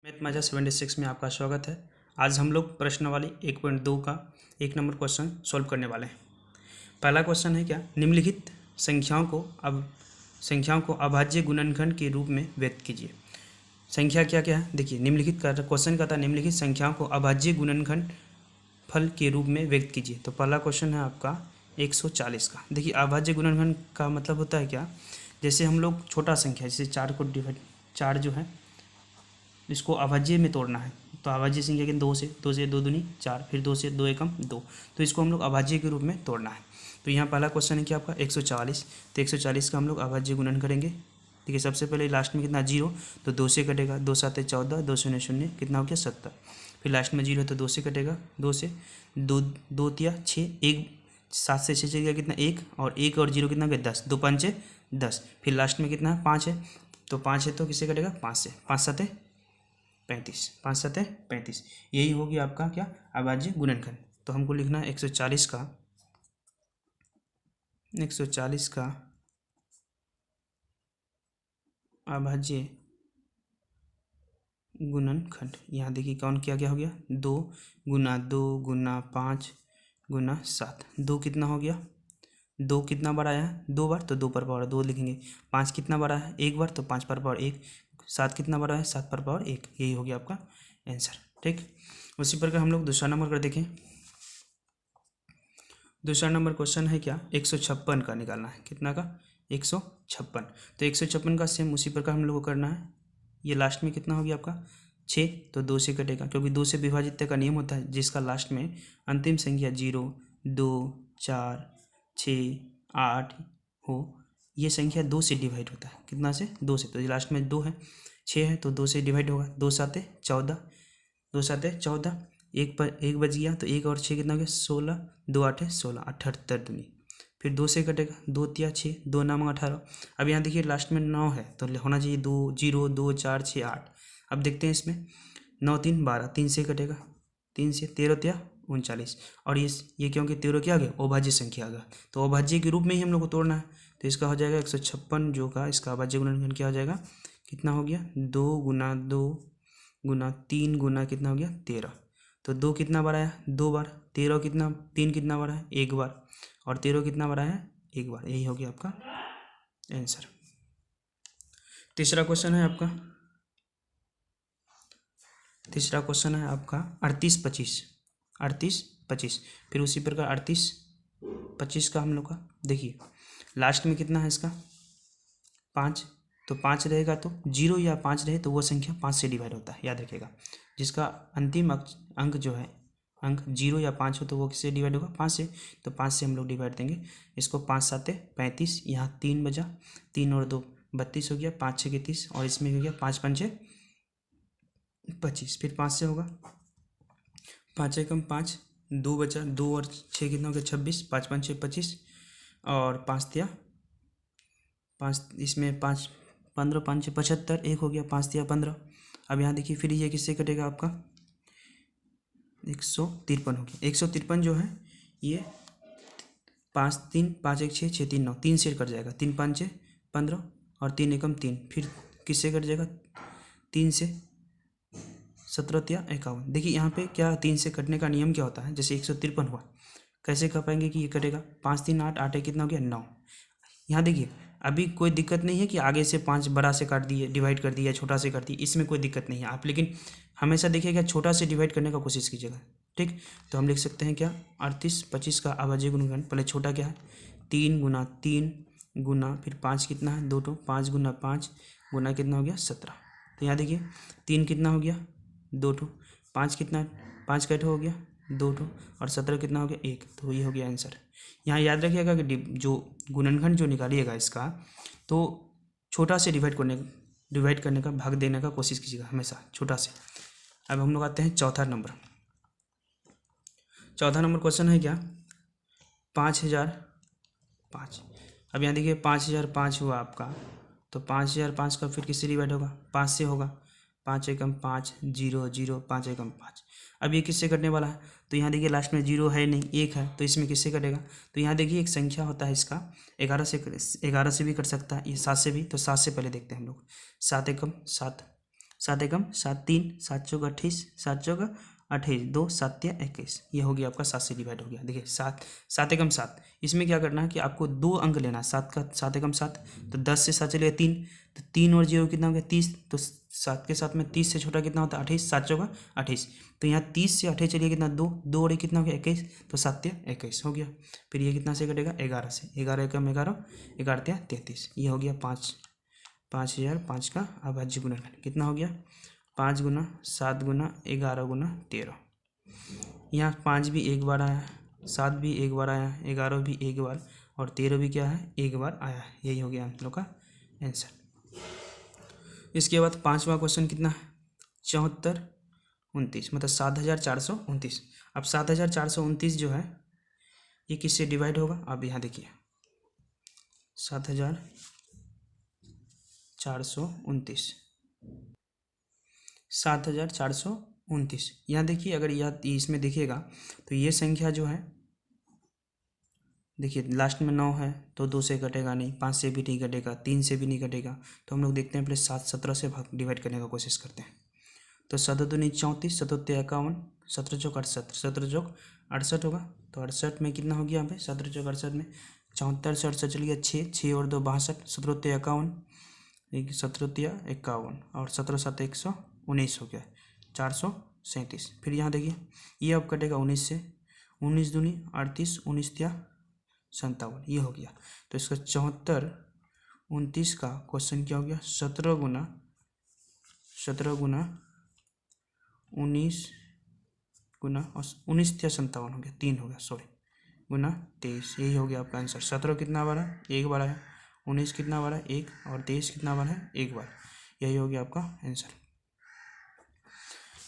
Math मजा 76 में आपका स्वागत है। आज हम लोग प्रश्नावली 1.2 का 1 नंबर क्वेश्चन सॉल्व करने वाले हैं। पहला क्वेश्चन है क्या, निम्नलिखित संख्याओं को अभाज्य गुणनखंड के रूप में व्यक्त कीजिए। संख्या क्या क्या है, देखिए निम्नलिखित का क्वेश्चन का था, निम्नलिखित संख्याओं को अभाज्य गुणनखंड फल के रूप में व्यक्त कीजिए। तो पहला क्वेश्चन है आपका 140 का। देखिए अभाज्य गुणनखंड का मतलब होता है क्या, जैसे हम लोग छोटा संख्या जैसे 4 को डिवाइड, 4 जो है इसको अभाज्य में तोड़ना है। तो अभाज्य संख्या के 2 से 2 दूनी 4, फिर 2 से 2 एकम 2, तो इसको हम लोग अभाज्य के रूप में तोड़ना है। तो यहाँ पहला क्वेश्चन है कि आपका 140, तो 140 का हम लोग अभाज्य गुणन करेंगे। ठीक है, सबसे पहले लास्ट में कितना 0, तो 2 से कटेगा, 2 7 14, 2 0 0, कितना हो गया 70। फिर लास्ट में 0 तो 2 से कटेगा, 2 से 2 2 तिया 6, 1 7 से 6 चल गया कितना 1, और 1 और 0 कितना हो गया 10, 2 5 10। फिर लास्ट में कितना है 5 है, तो 5 है तो किससे कटेगा 5 से, 5 7 35, 5 7 35। यही होगी आपका क्या, अभाज्य गुणनखंड। तो हमको लिखना है 140 का अभाज्य गुणनखंड। यहाँ देखिए कौन क्या क्या हो गया, 2 गुना 2 गुना 5 गुना 7। 2 कितना हो गया, 2 कितना बार आया है 2 बार, तो 2 पर पावर 2 लिखेंगे। 5 कितना बार आया है 1 बार, तो 5 पर पावर 1। 7 कितना बार आया है 7 पर पावर 1। यही हो गया आपका आंसर। ठीक, उसी प्रकार हम लोग दूसरा नंबर कर देखें। दूसरा नंबर क्वेश्चन है क्या, 156 का निकालना है। कितना का 156। तो 156 का सेम उसी प्रकार हम लोग को करना है। ये लास्ट में कितना हो गया आपका 6, तो 2 से कटेगा, क्योंकि 2 से विभाजित का नियम होता है जिसका लास्ट में अंतिम संख्या 0 2 4 6 8 हो, ये संख्या 2 से डिवाइड होता है। कितना से 2 से, तो लास्ट में 2 है, 6 है तो 2 से डिवाइड होगा, 2 7 14, 2 7 14, एक पर एक बच गया, तो 1 और 6 कितना हो गया 16, 2 8 16, 78 दूनी। फिर 2 से कटेगा, 2 तिया 6, 2 नाम 18। अब यहाँ देखिए लास्ट में 9 है तो होना चाहिए 2 0 2 4 6 8। अब देखते हैं इसमें 9 3 12, 3 से कटेगा, 3 से 13 तिया 39। और ये क्योंकि 13 क्या आ गया, अभाज्य संख्या आ गया, तो अभाज्य के रूप में ही हम लोग को तोड़ना है। तो इसका हो जाएगा 156 जो का इसका अभाज्य गुणनखंड क्या हो जाएगा, कितना हो गया 2 गुना 2 गुना 3 गुना कितना हो गया 13। तो 2 कितना बार आया 2 बार, 13 कितना 3 कितना बार है 1 बार, और 13 कितना बार आया 1 बार। यही हो गया आपका आंसर। तीसरा क्वेश्चन है आपका 38 25। फिर उसी प्रकार 38 25 का हम लोग का देखिए लास्ट में कितना है इसका 5, तो 5 रहेगा तो 0 या 5 रहे तो वो संख्या 5 से डिवाइड होता है, याद रखिएगा। जिसका अंतिम अंक जो है, अंक 0 या 5 हो तो वो किससे डिवाइड होगा 5 से, तो 5 से हम लोग डिवाइड देंगे इसको। 5 7 35, यहाँ 3 बजा, 3 और 2 32 हो गया, 5 6 30, और इसमें हो गया 5 5 25। फिर 5 से होगा 5 एकम 5, 2 बचा, 2 और 6 कितना हो गया 26, 5 5 25, और 5 तिया 5, इसमें 5 15 5 75, 1 हो गया, 5 तिया 15। अब यहाँ देखिए फिर ये किससे कटेगा आपका 153 हो गया। 153 जो है ये 5 3 5 1 6 6 3 9, 3 से कट जाएगा, 3 5 15, और 3 एकम 3, फिर किससे कट जाएगा 3 से 17 तिया 51। देखिए यहाँ पे क्या 3 से कटने का नियम क्या होता है, जैसे 153 हुआ, कैसे कर पाएंगे कि ये कटेगा 5 3 8 8 कितना हो गया 9। यहाँ देखिए अभी कोई दिक्कत नहीं है कि आगे से 5 बड़ा से काट दिए डिवाइड कर दिया, छोटा से कर दिए, इसमें कोई दिक्कत नहीं है आप, लेकिन हमेशा देखिएगा छोटा से डिवाइड करने का कोशिश कीजिएगा। ठीक, तो हम लिख सकते हैं क्या 38 25 का अभाज्य गुणनखंड। पहले छोटा क्या है 3 गुना 3 गुना फिर 5 कितना है 2 5 गुना 5 गुना कितना हो गया 17। तो यहाँ देखिए 3 कितना हो गया 2, 5 कितना 5 का हो गया 2, और 17 कितना हो गया 1। तो ये हो गया आंसर। यहाँ याद रखिएगा कि जो गुणनखंड जो निकालिएगा इसका, तो छोटा से डिवाइड करने का भाग देने का कोशिश कीजिएगा हमेशा छोटा से। अब हम लोग आते हैं चौथा नंबर क्वेश्चन है क्या 5005। अब यहाँ देखिए 5005 हुआ आपका, तो 5005 का फिर किससे डिवाइड होगा 5 से होगा, 5 एकम 5 0 0 5 एकम 5। अब ये किससे कटने वाला है, तो यहाँ देखिए लास्ट में 0 है नहीं 1 है, तो इसमें किससे कटेगा, तो यहाँ देखिए एक संख्या होता है इसका 11 से भी कट सकता है, ये 7 से भी, तो 7 से पहले देखते हैं हम लोग 7 एकम 7, 7 एकम 7, 3, 7 चौका 28, 7 चौका 28, 2, 7 या 21, ये हो गया आपका 7 से डिवाइड हो गया। देखिए 7, 7 एकम 7, इसमें क्या करना है कि आपको 2 अंक लेना है। 7 का 7 एकम 7, तो 10 से 7 चलेगा 3, तो 3 और 0 कितना हो गया 30, तो 7 के साथ में 30 से छोटा कितना होता है 28, 7 चौका 28, तो यहाँ 30 से 28 चलिए कितना 2, 2 और 1 कितना हो गया 21, तो 7 या 21 हो गया। फिर ये कितना से कटेगा 11 से, 11 एकम 11, 11 या 33, ये हो गया 5005 का अभाज्य गुणनखंड कितना हो गया 5 गुना 7 गुना 11 गुना 13। यहाँ 5 भी एक बार आया, 7 भी एक बार आया, 11 भी एक बार, और 13 भी क्या है एक बार आया है। यही हो गया हम लोग का आंसर। इसके बाद 5वां क्वेश्चन कितना है 74 29, मतलब 7429। अब 7429 जो है ये किससे डिवाइड होगा, अब यहाँ देखिए 7429, 7429, यहाँ देखिए अगर यह इसमें देखिएगा तो ये संख्या जो है देखिए लास्ट में 9 है तो 2 से कटेगा नहीं, 5 से भी नहीं कटेगा, 3 से भी नहीं कटेगा, तो हम लोग देखते हैं पहले 7 17 से भाग डिवाइड करने का कोशिश करते हैं। तो 7 दूनी 34, 7 51, 17 चौक 68, 17 चौक 68 होगा, तो 68 में कितना हो गया यहाँ पे 17 चौक 68 में 74 से 68 चल गया 6, 6 और 2 62, 17 51, 17 51, और 17 7 119 हो गया 437। फिर यहाँ देखिए ये अब कटेगा 19 से, 19 दूनी 38, 19 या 57, ये हो गया। तो इसका 74 29 का क्वेश्चन क्या हो गया 17 गुना 19 गुना 19 या 57 हो गया, 3 हो गया सॉरी, गुना 23, यही हो गया आपका आंसर। 17 कितना बार है एक बार है, 19 कितना बार है एक, और 23 कितना बार है एक बार, यही हो गया आपका आंसर।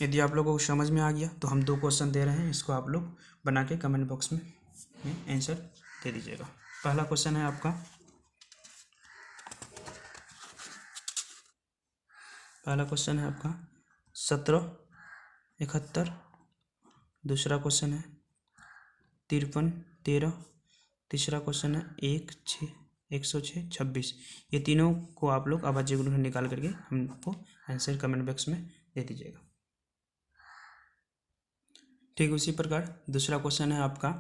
यदि आप लोगों को समझ में आ गया तो हम 2 क्वेश्चन दे रहे हैं, इसको आप लोग बना के कमेंट बॉक्स में आंसर दे दीजिएगा। पहला क्वेश्चन है आपका, पहला क्वेश्चन है आपका 1771, दूसरा क्वेश्चन है 53 13, तीसरा क्वेश्चन है 106 26। ये तीनों को आप लोग अभाज्य गुणनखंड निकाल करके हमको आंसर कमेंट बॉक्स में दे दीजिएगा। ठीक उसी प्रकार दूसरा क्वेश्चन है आपका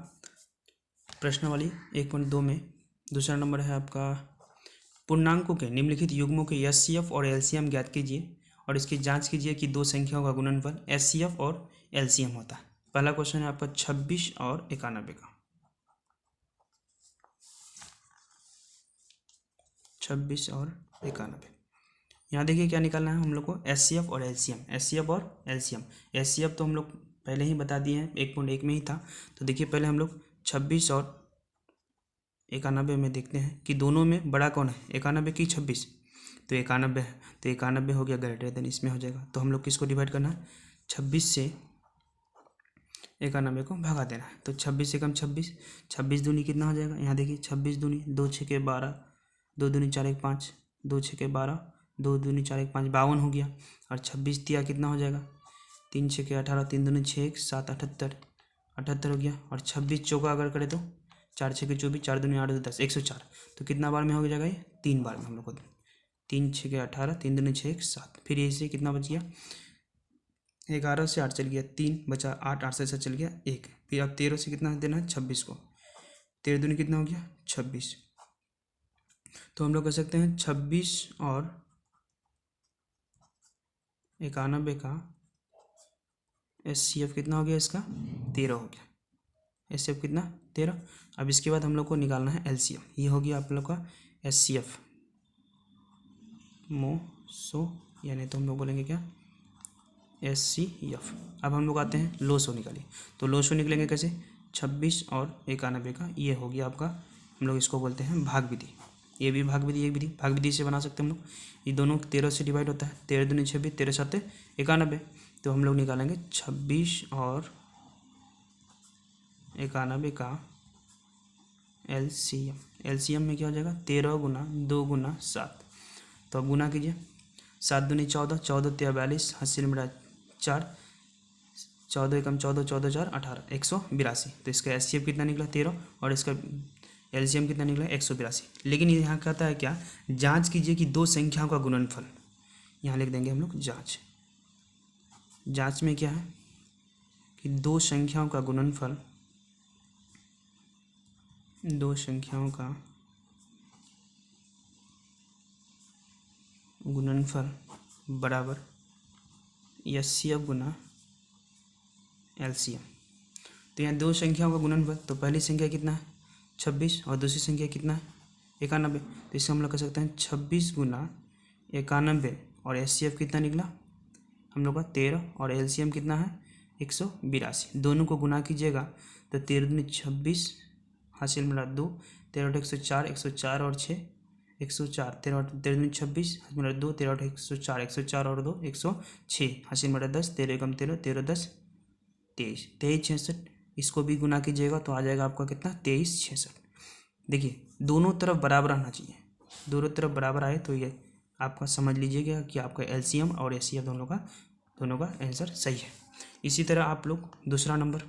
प्रश्नावली 1.2 में, दूसरा नंबर है आपका पूर्णांकों के निम्नलिखित युग्मों के एचसीएफ और एलसीएम ज्ञात कीजिए और इसकी जांच कीजिए कि 2 संख्याओं का गुणनफल एचसीएफ और एलसीएम होता है। पहला क्वेश्चन है आपका 26 और 91 का, 26 और 91। यहाँ देखिए क्या निकालना है हम लोग को एचसीएफ और एलसीएम, एचसीएफ और एलसीएम। एचसीएफ तो हम लोग पहले ही बता दिए हैं 1.1 में ही था, तो देखिए पहले हम लोग 26 और 91 में देखते हैं कि दोनों में बड़ा कौन है, 91 की 26, तो 91 है, तो 91 हो गया ग्रेटर देन, इसमें हो जाएगा। तो हम लोग किसको डिवाइड करना है 26 से 91 को भगा देना है, तो 26 एकम 26, 26 दूनी कितना हो जाएगा, यहाँ देखिए 26 दूनी 2 6 के 12, 2 दूनी 4 1 5, 2 6 के 12, 2 दूनी 4 1 5, 52 हो गया, और 26 तिया कितना हो जाएगा 3 6 के 18, 3 दूनी 6 1 7 78, 78 हो गया, और 26 चौका अगर करें तो 4 6 के 24, 4 दूनी 8 10 104, तो कितना बार में हो जाएगा ये 3 बार में हम लोग को, 3 6 के 18, 3 दूनी 6 1 7, फिर इससे कितना बच गया 11 से 8 चल गया 3 बचा 8, 8 से 7 चल गया 1, फिर अब 13 से कितना देना है 26 को, 13 दूनी कितना हो गया 26, तो हम लोग कह सकते हैं 26 और 91 का एचसीएफ कितना हो गया इसका 13 हो गया, एचसीएफ कितना 13। अब इसके बाद हम लोग को निकालना है एलसीएम, ये हो गया आप लोग का एचसीएफ मोसो, यानी तो हम लोग बोलेंगे क्या एचसीएफ। अब हम लोग आते हैं लोसो निकालिए, तो लोसो निकलेंगे कैसे 26 और 91 का, ये हो गया आपका, हम लोग इसको बोलते हैं भाग विधि, ये भी भाग विधि, ये विधि भाग विधि से बना सकते हैं हम लोग। ये दोनों 13 से डिवाइड होता है, 13 दूनी 26, 13 7 91, तो हम लोग निकालेंगे 26 और 91 का एलसीएम। एलसीएम में क्या हो जाएगा 13 गुना 2 गुना 7, तो अब गुना कीजिए, 7 दूनी 14, 14 तिया 42, 80 में 4, 14 एकम 14, 14 4 18, 182, तो इसका एचसीएफ कितना निकला 13 और इसका एलसीएम कितना निकला 182। लेकिन यहाँ कहता है क्या, जांच कीजिए कि 2 संख्याओं का गुणनफल, यहाँ लिख देंगे हम लोग जाँच। जाँच में क्या है कि दो संख्याओं का गुणनफल बराबर HCF गुना LCM। तो यहाँ दो संख्याओं का गुणनफल, तो पहली संख्या कितना है 26 और दूसरी संख्या कितना है 91। तो इससे हम लोग कह सकते हैं 26 गुना 91 और HCF कितना निकला हम लोग का 13 और LCM कितना है 182। दोनों को गुना कीजिएगा तो 13 दूनी 26 हासिल मिला 2, 13 104, 104 और 6 104, 13 दूनी 26 हासिल मिला 2, 13 104, 104 और 2 106 हासिल मिला 10, 13 कम 13, 13 10 23, 23 66। इसको भी गुना कीजिएगा तो आ जाएगा आपका कितना 23 66। देखिए दोनों तरफ बराबर आना चाहिए, दोनों तरफ बराबर आए तो ये आपका समझ लीजिएगा कि आपका LCM और HCF दोनों का आंसर सही है। इसी तरह आप लोग दूसरा नंबर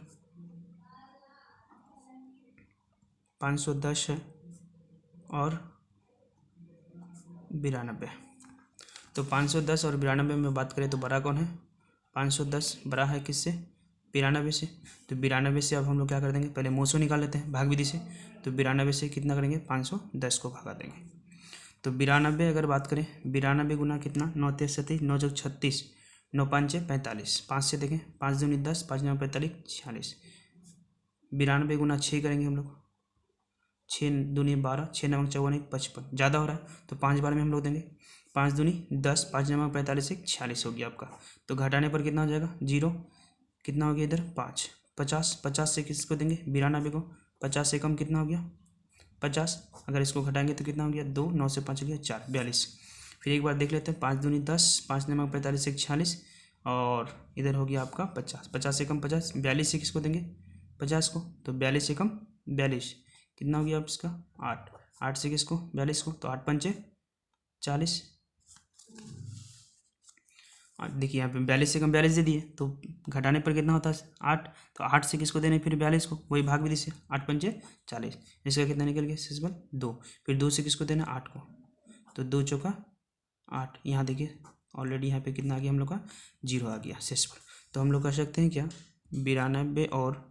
510 है और 92। तो 510 और 92 में बात करें तो बड़ा कौन है 510 बड़ा है किससे 92 से। तो 92 से अब हम लोग क्या कर देंगे, पहले मोसो निकाल लेते हैं भाग विधि से। तो 92 से कितना करेंगे 510 को भगा देंगे। तो 92 अगर बात करें 92 गुना कितना 9 3 37 9 चौक 36 9 5 45, 5 से देखें 5 दूनी 10 5 9 45 46। 92 गुना 6 करेंगे हम लोग 6 दूनी 12 6 9 54 55, ज़्यादा हो रहा है तो 5 बार में हम लोग देंगे 5 दूनी 10 5 9 45 46 हो गया आपका। तो घटाने पर कितना हो जाएगा 0, कितना हो गया इधर 5 50, 50 से किसको देंगे 92 को, 50 से कम कितना हो गया 50, अगर इसको घटाएंगे तो कितना हो गया 2, 9 से 5 गया 4 42। फिर एक बार देख लेते हैं 5 दूनी 10 5 9 45 46 और इधर हो गया आपका 50, 50 से कम 50, 42 से किसको देंगे 50 को, तो 42 से कम 42 कितना हो गया आप इसका 8, 8 से किसको 42 को, तो 8 पंचे 40। देखिए यहाँ पे 42 से कम 42 दे दिए तो घटाने पर कितना होता है 8, तो 8 से किसको देने फिर 42 को, वही भाग विधि से 8 पंचे 40। इसका कितना निकल गया सिंपल 2, फिर 2 से किसको देना 8 को, तो 2 चौका 8। यहाँ देखिए ऑलरेडी यहाँ पे कितना आ गया हम लोग का 0 आ गया शेष पर। तो हम लोग कर सकते हैं क्या 92 और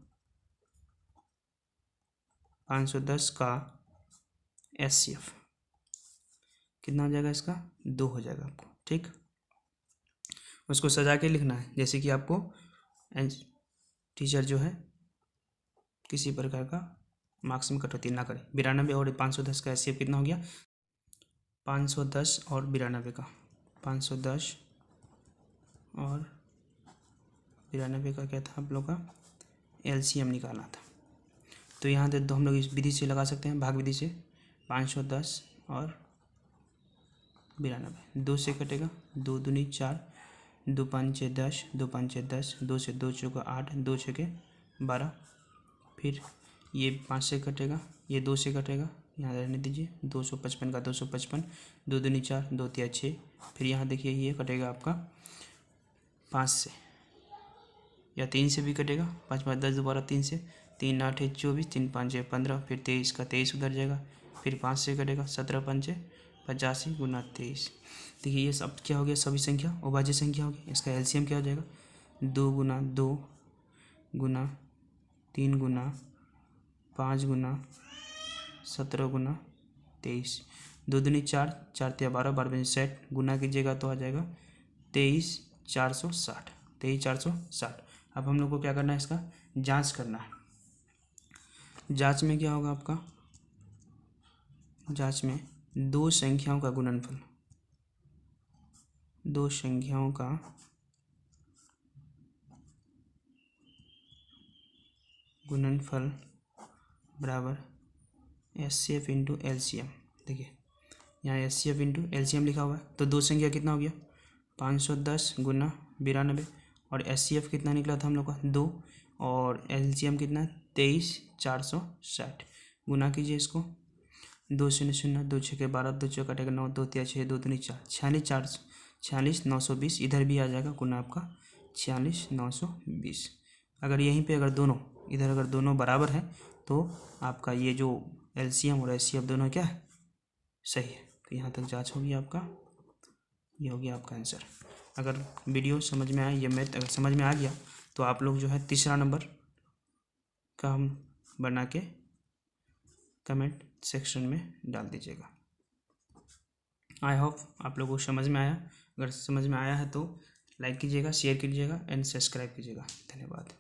510 का HCF कितना हो जाएगा इसका 2 हो जाएगा आपको, ठीक। उसको सजा के लिखना है, जैसे कि आपको टीचर जो है किसी प्रकार का मार्क्स में कटौती ना करे। 92 और 510 का HCF कितना हो गया 510 और 92 का 510 और 92 का क्या था आप लोग का LCM निकालना था। तो यहाँ दे दो हम लोग इस विधि से लगा सकते हैं भाग विधि से 510 और 92, 2 से कटेगा 2 दूनी 4 2 5 10 2 5 10 2 से 2 चौका 8 2 छके 12। फिर ये 5 से कटेगा ये 2 से कटेगा यहाँ रहने दीजिए 255 का 255 2 दूनी 4 2 3 6। फिर यहाँ देखिए ये कटेगा आपका 5 से या 3 से भी कटेगा 5 5 10 दोबारा 3 से 3 8 24 3 5 15 फिर 23 का 23 उधर जाएगा। फिर 5 से कटेगा 17 5 85 गुना 23। देखिए ये सब क्या हो गया सभी संख्या अभाज्य संख्या हो गई। इसका LCM क्या हो जाएगा 2 गुना 2 गुना 3 गुना 5 गुना 17 गुना 23, 2 दूनी 4 4 3 12 12 60 गुना कीजिएगा तो आ जाएगा 23 460 23 460। अब हम लोग को क्या करना है इसका जांच करना है। जांच में क्या होगा आपका जांच में दो संख्याओं का गुणनफल बराबर HCF इंटू LCM। देखिए यहाँ HCF इंटू LCM लिखा हुआ है तो दो संख्या कितना हो गया 510 गुना 92 और HCF कितना निकला था हम लोग का 2 और LCM कितना 23 460। गुना कीजिए इसको 2 0 0 2 6 12 2 चौका कटेगा 9 2 3 6 2 दूनी 4 46 920 इधर भी आ जाएगा गुना आपका 46 920। अगर यहीं पे अगर दोनों बराबर है तो आपका ये जो LCM और HCF दोनों क्या है सही है। तो यहाँ तक जांच होगी आपका ये हो गया आपका आंसर। अगर वीडियो समझ में आया, ये मैथ अगर समझ में आ गया तो आप लोग जो है तीसरा नंबर का हम बना के कमेंट सेक्शन में डाल दीजिएगा। आई होप आप लोगों को समझ में आया। अगर समझ में आया है तो लाइक कीजिएगा, शेयर कीजिएगा एंड सब्सक्राइब कीजिएगा। धन्यवाद।